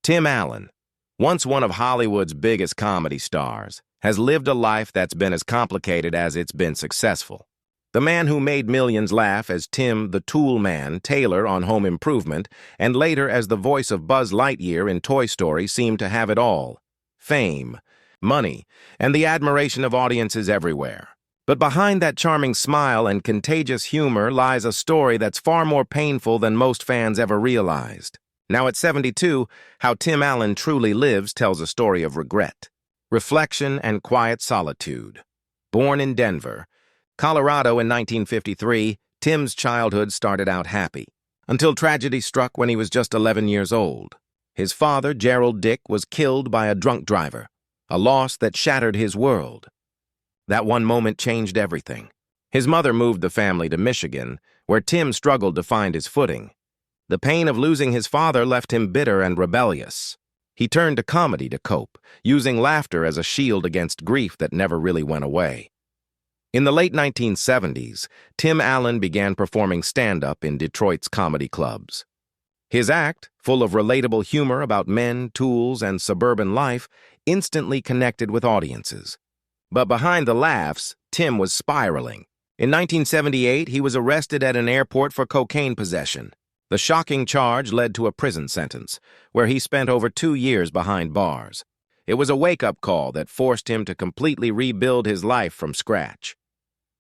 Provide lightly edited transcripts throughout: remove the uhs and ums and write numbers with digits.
Tim Allen, once one of Hollywood's biggest comedy stars, has lived a life that's been as complicated as it's been successful. The man who made millions laugh as Tim the Tool Man Taylor on Home Improvement and later as the voice of Buzz Lightyear in Toy Story seemed to have it all: fame, money, and the admiration of audiences everywhere. But behind that charming smile and contagious humor lies a story that's far more painful than most fans ever realized. Now at 72, how Tim Allen truly lives tells a story of regret, reflection, and quiet solitude. Born in Denver, Colorado in 1953, Tim's childhood started out happy, until tragedy struck when he was just 11 years old. His father, Gerald Dick, was killed by a drunk driver, a loss that shattered his world. That one moment changed everything. His mother moved the family to Michigan, where Tim struggled to find his footing. The pain of losing his father left him bitter and rebellious. He turned to comedy to cope, using laughter as a shield against grief that never really went away. In the late 1970s, Tim Allen began performing stand-up in Detroit's comedy clubs. His act, full of relatable humor about men, tools, and suburban life, instantly connected with audiences. But behind the laughs, Tim was spiraling. In 1978, he was arrested at an airport for cocaine possession. The shocking charge led to a prison sentence, where he spent over 2 years behind bars. It was a wake-up call that forced him to completely rebuild his life from scratch.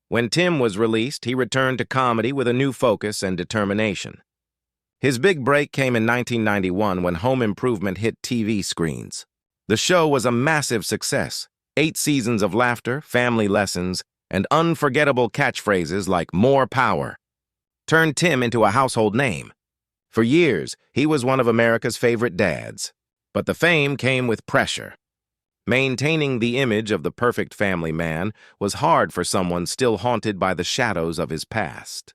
When Tim was released, he returned to comedy with a new focus and determination. His big break came in 1991 when Home Improvement hit TV screens. The show was a massive success. 8 seasons of laughter, family lessons, and unforgettable catchphrases like "more power" turned Tim into a household name. For years, he was one of America's favorite dads. But the fame came with pressure. Maintaining the image of the perfect family man was hard for someone still haunted by the shadows of his past.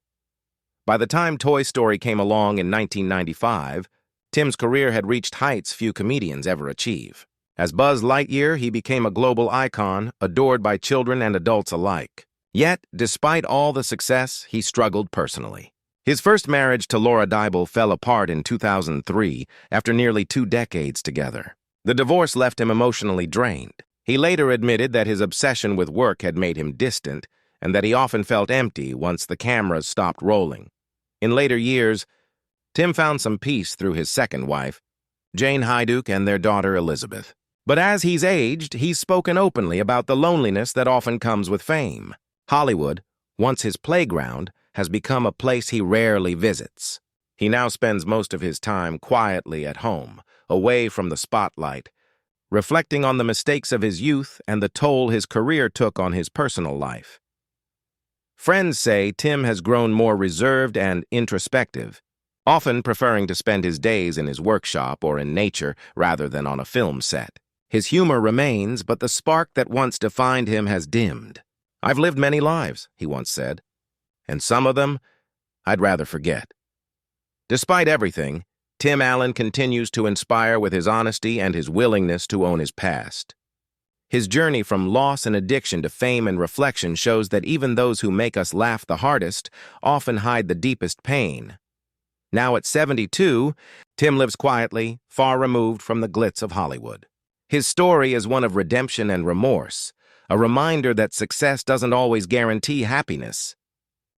By the time Toy Story came along in 1995, Tim's career had reached heights few comedians ever achieve. As Buzz Lightyear, he became a global icon, adored by children and adults alike. Yet, despite all the success, he struggled personally. His first marriage to Laura Dibble fell apart in 2003 after nearly 2 decades together. The divorce left him emotionally drained. He later admitted that his obsession with work had made him distant and that he often felt empty once the cameras stopped rolling. In later years, Tim found some peace through his second wife, Jane Hyduke, and their daughter Elizabeth. But as he's aged, he's spoken openly about the loneliness that often comes with fame. Hollywood, once his playground, has become a place he rarely visits. He now spends most of his time quietly at home, away from the spotlight, reflecting on the mistakes of his youth and the toll his career took on his personal life. Friends say Tim has grown more reserved and introspective, often preferring to spend his days in his workshop or in nature rather than on a film set. His humor remains, but the spark that once defined him has dimmed. "I've lived many lives," he once said, "and some of them I'd rather forget." Despite everything, Tim Allen continues to inspire with his honesty and his willingness to own his past. His journey from loss and addiction to fame and reflection shows that even those who make us laugh the hardest often hide the deepest pain. Now at 72, Tim lives quietly, far removed from the glitz of Hollywood. His story is one of redemption and remorse, a reminder that success doesn't always guarantee happiness.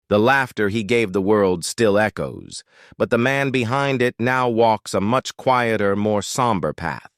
The laughter he gave the world still echoes, but the man behind it now walks a much quieter, more somber path.